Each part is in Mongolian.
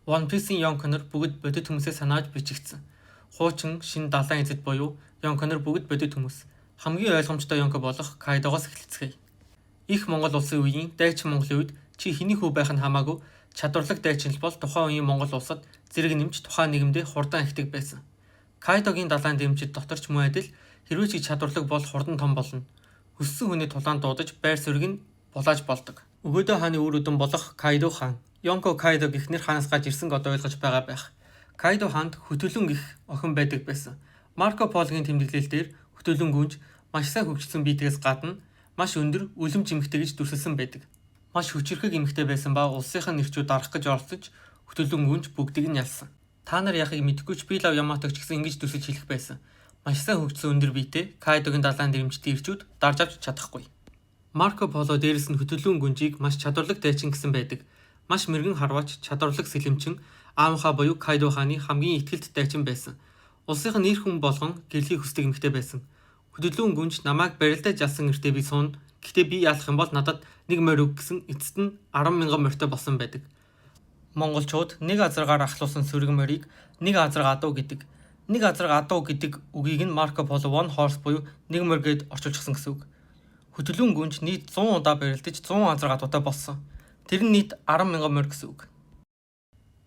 One Piece-ийн Yonko-нор бүгд бодит хүмүүсээ санааж бичигдсэн. Хуучин шинэ далайн эзэд буюу Yonko-нор бүгд бодит хүмүүс. Хамгийн ойлгомжтой Yonko болох Kaido-гоос эхэлцгээе. Их Монгол улсын үеийн дайчин Монголын үед чи хэний хүү байх нь хамаагүй чадварлаг дайчин л бол тухайн үеийн Монгол улсад зэрэг нэмж тухайн нийгэмдээ хурдан ихдэг байсан. Kaido-гийн далайн дэмжид дотор ч мөн адил хэрвээ чи чадварлаг бол хурдан том болно. Хүссэн хүний тулаанд дуудаж байр суурийг нь булааж болдог. Өгөөдөө хааны үр өдөн болох Kaido хаан. Yonko Kaido гихнэр хаанаас гаж ирсэн одоо ойлгож байгаа байх. Kaido хаанд хөтөлөн гих охин байдаг байсан. Марко Пологийн тэмдэглэл дээр хөтөлөн гүнж маш сайн хөгжсөн биетгээс гадна маш өндөр үлэм жимхтэй гэж дүрсэлсэн байдаг. Маш хүчирхэг эмэгтэй байсан ба улсынхаа нэрчүүд дарах гэж оролцож хөтөлөн гүнж бүгдийг нь ялсан. Та нар яхийг мэдэхгүй ч би лав Яматог ч гэсэн ингэж дүрсэж хэлэх байсан. Маш сайн хөгжсөн өндөр биетэй Kaido-гийн далайн дэрэмжтэй ирчүүд дарж авч чадахгүй. Марко Поло дээрэс нь хөтөлөн гүнжийг маш чадварлаг дайчин гэсэн байдаг. Маш мэрэгэн харваач чадварлаг сэлэмчин аамхаа буюу Kaido хааны хамгийн ихтгэлд дайчин байсан. Улсынх нь нэр хүн болгон гэрлийг хүсдэг эмэгтэй байсан. Хөдөлгөөн гүнж намайг барилдаж ялсан нэртэй би суун. Гэхдээ би яалах юм бол надад нэг морь өг гэсэн эцэст нь 10,000 морьтой болсон байдаг. Монголчууд нэг азаргаар ахлуулсан сөрөг морийг нэг азарга адуу гэдэг. Нэг азарга адуу гэдэг үгийг нь Марко Поло one horse буюу нэг морь гэд орчуулчихсан гэсэн үг. Хөдөлгөөн гүнж нийт 100 удаа барилдаж 100 азарга адуутай болсон. Тэр нь нийт 10,000 морь гэсэн үг.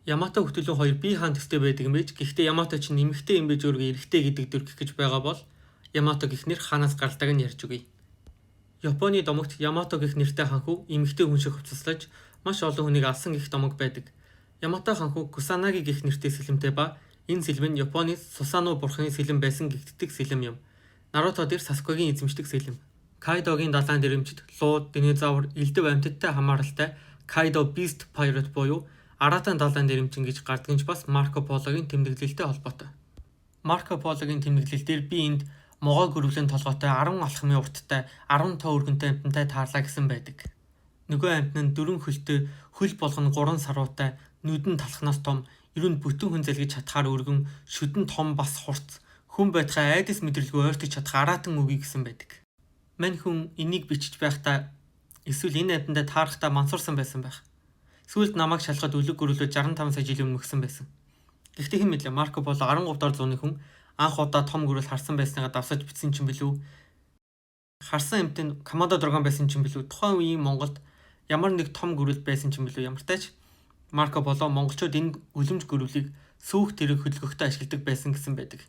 Ямато хөтөлөн хоёр бие хаан төстэй байдаг юм байж. Гэхдээ Ямато ч нэмэгтэй юм байж өөргөө эрэгтэй гэдэг дүрх гэж байгаа бол Ямато гихнэр хаанаас гаралтай нь ярьж өгье. Японы домогт Ямато гих нэртэй ханху эмэгтэй хүн шиг хувцаслаж маш олон хүнийг алсан гих домог байдаг. Ямато ханху Кусанаги гих нэртэй сэлэмтэй ба энэ сэлэм нь Японы Сусано бурханы сэлэм байсан гэгддэг сэлэм юм. Наруто дээр Сасукегийн эзэмшдэг сэлэм. Kaido-гийн далайн дэрэмжид лууд, динозавр, элдв амьтадтай хамааралтай Kaido Beast Pirate буюу аратан далайн дэрэмжин гэж гардгийнч бас Марко Пологийн тэмдэглэлтэй холбоотой. Марко Пологийн тэмдэглэлээр би энд могой гөрвлэн толгойтой 10 алхмын урттай 10 тоо өргөнтэй амьтантай таарлаа гэсэн байдаг. Нөгөө амьтан нь 4 хөлтэй, хөл болгоно 3 саруутай, нүдэн талхнаас том, ерөнд бүтэн хүн залгиж чадхаар өргөн, шүдэн том бас хурц, хүн байтхай айдас мэдрэлгүй ойртож чадах аратан үгүй гэсэн байдаг. Мань хүн энийг бичиж байхдаа эсвэл энэ амьтандаа таарахтаа мансуурсан байсан байх. Сүүлд намайг шалгахад үлэг гөрүүлж 65 сая жил өмнө өгсөн байсан. Гэхдээ хэн мэдлээ Марко Поло 13 дахь зууны хүн анх удаа том гөрөл харсан байсныгаа давсаж бичсэн ч юм билүү. Харсан амьтанд Комодо драгон байсан ч юм билүү. Тухайн үеийн Монголд ямар нэг том гөрөл байсан ч юм билүү. Ямартайч Марко Поло монголчууд энэ үлэмж гөрөлийг сүүх тэрэг хөдөлгөхтэй ашигладаг байсан гэсэн байдаг.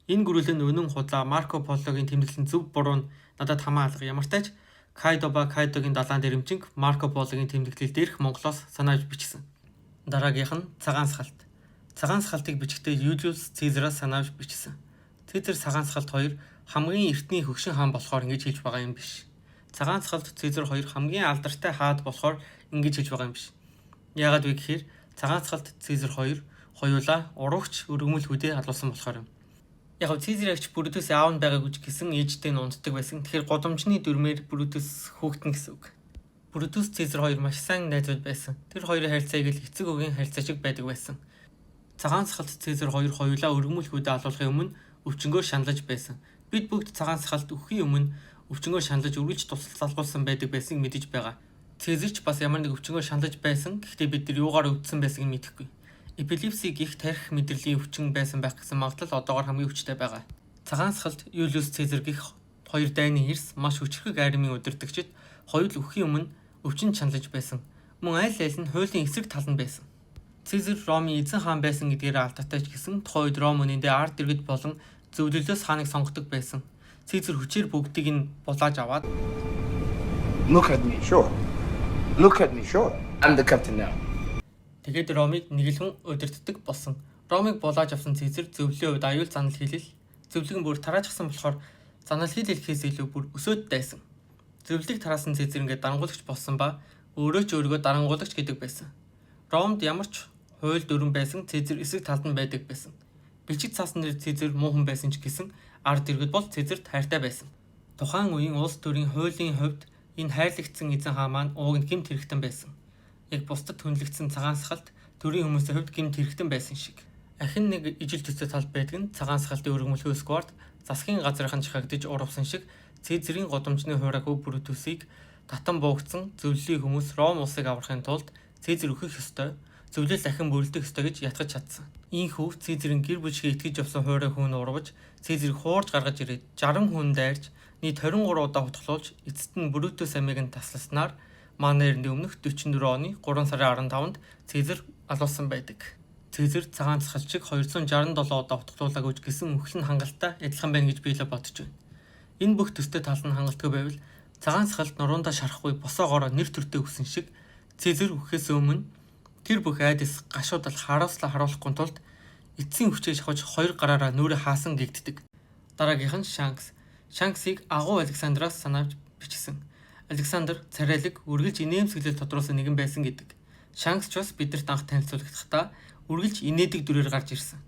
Энэ гөрөл нь өнөн худлаа Марко Пологийн тэмдэглэлийн зөв буруу нь надад хамаа алга. Ямартайч Kaido ба Kaido-гийн далайн дэрэмжинг Марко Пологийн тэмдэглэл дээрх Монголоос санааж бичсэн. Дараагийнх нь цагаан сахалт. Цагаан сахалтыг бичгтээ Юлиус Цезараас санааж бичсэн. Цезар цагаан сахалт 2 хамгийн эртний хөгшин хаан болохоор ингэж хэлж байгаа юм биш. Цагаан сахалт Цезар 2 хамгийн алдартай хаад болохоор ингэж хэлж байгаа юм биш. Яагаад вэ гэхээр цагаан сахалт Цезар 2 хоёулаа урагч өргөмөл хүдээ халуулсан болохоор юм. Яг нь Цезарьч Брутус аав нь байгаагүй гэсэн ээжтэй нь унддаг байсан. Тэгэхээр годомжны дүрмээр Брутус хүүхдэн гэсэн үг. Брутус Цезар 2 маш сайн найзууд байсан. Тэр хоёрын харилцааг л эцэг үгийн харилцаа шиг байдаг байсан. Цагаан сахалт Цезар 2 хоёулаа өргөмөл хүдээ алуулахын өмнө өвчнгөөр шаналж байсан. Бид бүгд цагаан сахалт өхийн өмнө өвчнгөөр шаналж үргэлж тусалгуулсан байдаг байсныг мэдэж байгаа. Цезарьч бас ямар нэг өвчнгөөр шаналж байсан. Гэхдээ бид нар юугаар өвдсөн байсныг мэдэхгүй. Эпилепси гих тарих мэдрэлийн өвчин байсан байх гэсэн магадлал одоогоор хамгийн хүчтэй байгаа. Цагаан сахалт Юлиус Цезар гих хоёр дайны эрс маш хүчрхэг армийн удирдагчид хоёул өхийн өмнө өвчин шаналж байсан. Мөн аль аль нь хуулийн эсрэг тал нь байсан. Цезар Ромын эзэн хаан байсан гэдгээр алдаатай ч гэсэн тухайн үед Ром үнэндээ ард иргэд болон зөвлөлөөс хааныг сонгодог байсан. Цезар хүчээр бүгдийг нь булааж аваад Look at me, sure. Look at me, sure. I'm the captain now. Тэгээд Ромыг нэгэлхэн удирддаг болсон. Ромыг булааж авсан Цезар зөвлөлийн үед аюул занал хийлэл, зөвлөгөн бүр тараажсан болохоор занал хийлэлхээс илүү бүр өсөөд дайсан. Зөвлөлийг тараасан Цезар ингээд дарангуулагч болсон ба өөрөө ч өөрийгөө дарангуулагч гэдэг байсан. Ромд ямар ч хууль дүрэн байсан Цезар эсрэг талд нь байдаг байсан. Бичиг цаасан дээр Цезар муу хүн байсан ч гэсэн ард иргэд бол Цезарт хайртай байсан. Тухайн үеийн улс төрийн хуулийн хувьд энэ хайрлагдсан эзэн хаан маань ууг нь гэмт хэрэгтэн байсан. Яг бусдад хүнлэгдсэн цагаан сахалт төрийн хүмүүсийн хувьд гэмт хэрэгтэн байсан шиг. Ахин нэг ижил төстэй тал байдаг нь цагаан сахалтын өргөмөлхөө сквард засгийн газрынхан чахагдж урвсан шиг Цезарийн годомжны хуурайгүй Брутусыг татан буугдсан зөвлөлийн хүмүүс Ром улсыг аврахын тулд Цезар өөхөх ёстой. зөвлөл ахин бүрэлдэх ёстой гэж ятгаж чадсан. Ийхүү Цэзэрийн гэр бүлшгээ итгэж явсан хуурай хүн урвж Цэзэрийг хуурж гаргаж ирээд 60 хүн дайрч нийт 23 удаа хутгалуулж эцэст нь Брутус амийг нь тасласнаар манай эртний өмнөх 44 оны 3 сарын 15-нд Цэзэр алуулсан байдаг. Цэзэр цагаан цахалчиг 267 удаа хутгалуулаагүй гэсэн үхэл нь хангалттай адилхан байна гэж би л бодож байна. Энэ бүх төстэй тал нь хангалттай байвал цагаан цахалт нуруундаа шарахгүй босоогоор нэр төртөө үсэн шиг Цэзэр үхэхээс өмнө тэр бүх айдас гашуудал харуулслаа харуулахгүй тулд эцсийн хүчээ шахаж 2 гараараа нүрэ хаасан гэгддэг. Дараагийнх нь Шанкс. Шанксыг агуу Александраас санаавч бичсэн. Александр царайлаг үргэлж инээмсэглэл тодруулсан нэгэн байсан гэдэг. Шанкс ч бас бидэрт анх танилцуулгахдаа үргэлж инээдэг дүрээр гарч ирсэн.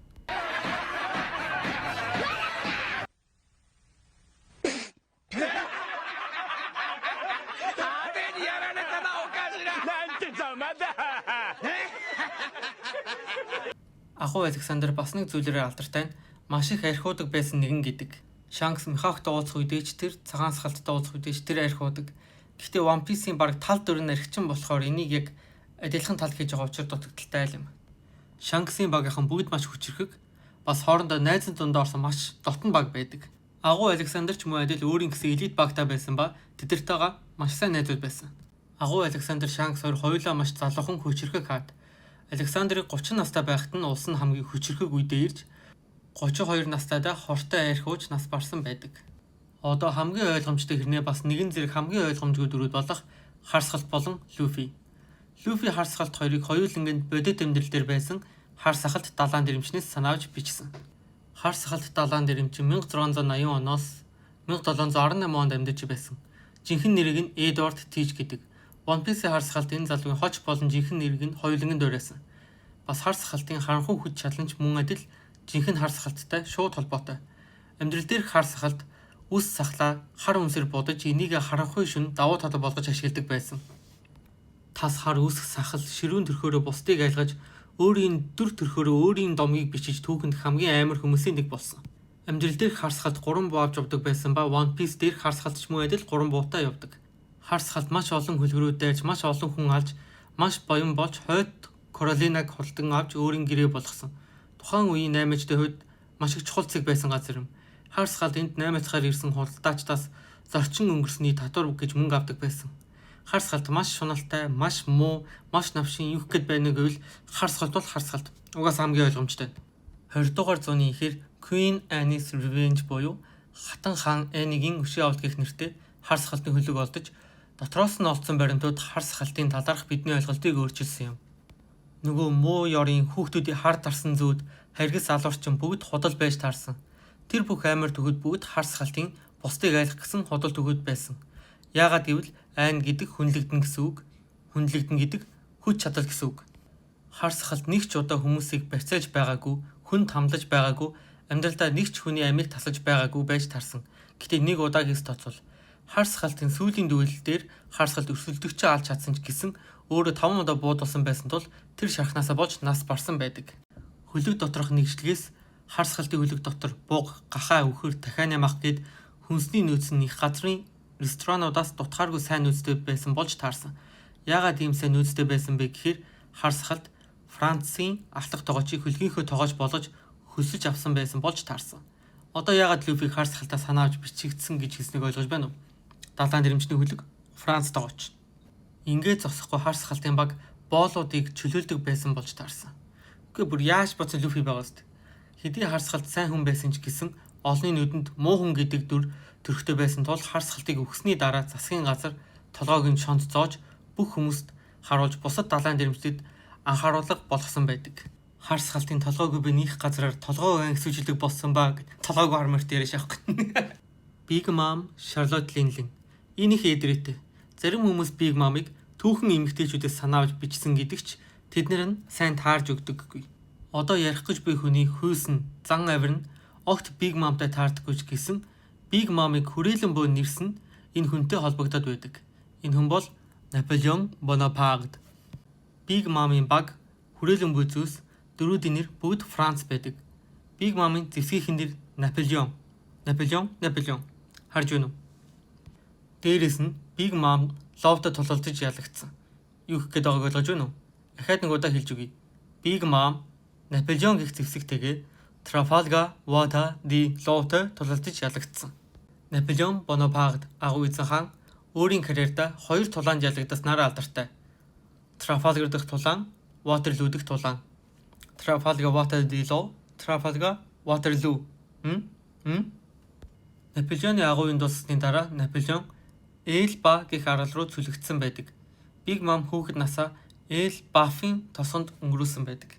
Ахуу Александр бас нэг зүйлээрээ алдартай нь маш их архиудаг байсан нэгэн гэдэг. Шанкс Михавктай уулзах үедээ ч тэр цагаан сахалттай уулзах үедээ ч тэр архиудаг. Гэхдээ One Piece-ийн баг тал дүр нь архичин болохоор энийг яг адилхан тал хийж байгаа учраас дутагдaltaй юм. Шанксийн багийнхан бүгд маш хүчрхэг, бас хоорондоо найзан дундаа орсон маш дотн баг байдаг. Агуу Александр ч мөн адил өөрийн гэсэн элит багтаа байсан ба тэдэртэйгээ маш сайн найзууд байсан. Агуу Александр Шанкс хоёр хоёулаа маш залуухан хүчрхэг хаад. Александрыг 30 настай байхад нь улс нь хамгийн хүчрхэг үедээ ирж 32 настайдаа хортой архиуж нас барсан байдаг. Одоо хамгийн ойлгомжтой хэрнээ бас нэгэн зэрэг хамгийн ойлгомжгүй дүрүүд болох Харсгалт болон Люфи. Люфи Харсгалт хоёрыг хоёулангийн бодит амьдрал дээр байсан Харсгалт далайн дэрэмчнээс санаавж бичсэн. Харсгалт далайн дэрэмчин 1680 оноос 1718 онд амьдарч байсан. Жинхэнэ нэрийг нь Эдвард Тич гэдэг. One Piece Харсгалт энэ залуугийн хоч болон жинхэнэ нэрийг нь хоёулангийн дуурайсан. Бас Харсгалтын харанхуй хүч чадламж мөн адил жинхэнэ Харсгалттай шууд холбоотой. Амьдрал дээрх Харсгалт үс сахлаа хар өмсөр бодож энийг харанхуй шүн давуу тал болгож ашигладаг байсан. Тас хар үс сахал ширүүн төрхөөрөө бусдыг айлгаж өөрийн дүр төрхөөрөө өөрийн домгийг бичиж түүхэнд хамгийн амар хүмүүсийн нэг болсон. Амьдрал дээрх Харсгалт 3 буу авч явдаг байсан ба One Piece дээрх Харсгалт ч мөн адил 3 буутаа явдаг. Харсгалт маш олон хөлбөрүүд дайрч маш олон хүн алж маш баян болж хойд Королинаг хурдан авч өөрийн гэрээ болгосон. Тухайн үеийн 8-ачдын хувьд маш их чухал цэг байсан газар юм. Харсгалт энд 8-ачгаар ирсэн хуралдаачдаас зорчин өнгөрсний татвар гэж мөнгө авдаг байсан. Харсгалт маш шуналтай, маш муу, маш навшин юу гэд байна гэвэл Харсгалт бол Харсгалт. Угаас хамгийн ойлгомжтой. 20 дугаар зууны ихэр Queen Anne's Revenge буюу Хатан хаан Anne-ийн өшөө авалт гэх нэртэй Харсгалтын хөлөг олдож дотроос нь олдсон баримтууд Харсгалтын талаарх бидний ойлголтыг өөрчилсөн юм. Нөгөө муу ёрын хүүхдүүдийн хар тарсан зүүд харгас алуурчин бүгд худал байж таарсан. Тэр бүх амар төгөд бүгд Харсгалтын бусдыг айлах гэсэн худал төгөд байсан. Яагаад гэвэл айн гэдэг хүнлэгдэн гэсэн үг, хүнлэгдэн гэдэг хүч чадал гэсэн үг. Харсгалт нэг ч удаа хүмүүсийг барьцааж байгаагүй, хүнд хамлаж байгаагүй, амьдралдаа нэг ч хүний амийг таслаж байгаагүй байж таарсан. Гэтэ нэг удаагээс тоцвол Харсгалтын сүүлийн дүүлэл дээр Харсгалт өрсөлдөгчөө алж чадсан ч гэсэн өөрөө 5 удаа буудулсан байсан тул тэр шархнаасаа болж нас барсан байдаг. Хөлөг доторх нэгжлэгээс Харсгалтын хөлөг дотор буг, гахаа, үхэр, дахианы мах гэд хүнсний нөөц нь их газрын ресторануудаас дутхааргүй сайн нөөцтэй байсан болж таарсан. Яагаад ийм сайн нөөцтэй байсан бэ гэхээр Харсгалт Францын ахлах тогоочийг хөлгийнхөө тогооч болгож хөсөж авсан байсан болж таарсан. Одоо яагаад Люфиг Харсгалтаа санаавж бичигдсэн гэж хэлснийг ойлгож байна уу? Далайн дэрэмчний хөлөг Франц тогооч. Ингээд зогсохгүй Харсгалтын баг боолуудыг чөлөөлдөг байсан болж таарсан. Үгүй бүр яаж боцсон Люфи байгаас дээ. Хэдий Харсгалт сайн хүн байсан ч гэсэн олонний нүдэнд муу хүн гэдэг дүр төрхтэй байсан тул Харсгалтыг өгсөний дараа засгийн газар толгойг нь шонд зоож бүх хүмүүст харуулж бусад далайн дэрэмчдэд анхааруулга болгосон байдаг. Харсгалтын толгойг би нөх газараар толгой айн хэсүүжилдэг болсон ба толгойг хармарт яриаш авахгүй. Big Mom Charlotte Linlin. Энэ их эдрээтэй. Зарим хүмүүс Big Mom-ыг түүхэн эмэгтэйчүүдээс санаавж бичсэн гэдэгч тэднэр нь сайн таарж өгдөггүй. Одоо ярих гэж буй хүний хүйсэн зан авир нь огт Big Mom-тай таардаггүй ч гэсэн Big Mom-ыг хүрээлэн буй нэрсэн энэ хүнтэй холбогдоод байдаг. Энэ хүн бол Наполеон Бонапарт. Big Mom-ийн баг хүрээлэн буй зүйлс дөрүүдийн нэр бүгд Франц байдаг. Big Mom-ийн зэвсгийнхэн нэр Наполеон. Харж байна уу? Дээрээс нь Big Mom ловтой тулалдаж ялагдсан. Юу гэх гээд байгааг ойлгож байна уу? Дахиад нэг удаа хэлж өгье. Big Mom Наполеон гэх зэвсэгтэйгээ Trafalgar Water di Looтой тулалдаж ялагдсан. Наполеон Бонапарт агуу эзэн хаан өөрийн карьерда 2 тулаанд ялагдсанаар алдартай. Trafalgar дахь тулаан, Waterloo дахь тулаан. Trafalgar Water di Loo, Trafalgar Waterloo. Наполеоны агуйн дуусны дараа Наполеон Эльба гэх арал руу цүлэгдсэн байдаг. Big Mom хүүхэд насаа Эльбафын тосгонд өнгөрүүлсэн байдаг.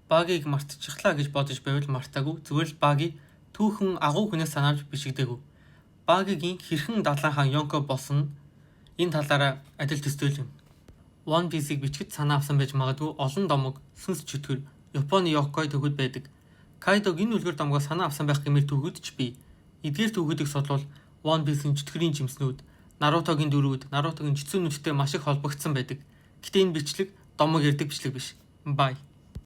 Багийг мартчихлаа гэж бодож байвал мартаагүй, зүгээр л багийг түүхэн агуу хүнээс санааж бишигдээгүй. Багигийн хэрхэн далайн хаан Йонко болсон энэ талаараа адил төсөөл юм. One Piece-ийг бичгэд санаа авсан байж магадгүй олон домог, сүнс чөтгөр, Японы Йокой төгөд байдаг. Кайдог энэ үлгэр домгоо санаа авсан байх гэмээр төгөд ч бий. Эдгээр төгөдийг судлал One Piece-ийн чөтгөрийн жимснүүд, Нарутогийн дөрүүд, Нарутогийн житсүнүүдтэй маш их холбогдсон байдаг. Гэтэ энэ бичлэг домог ярддаг бичлэг биш. Bye.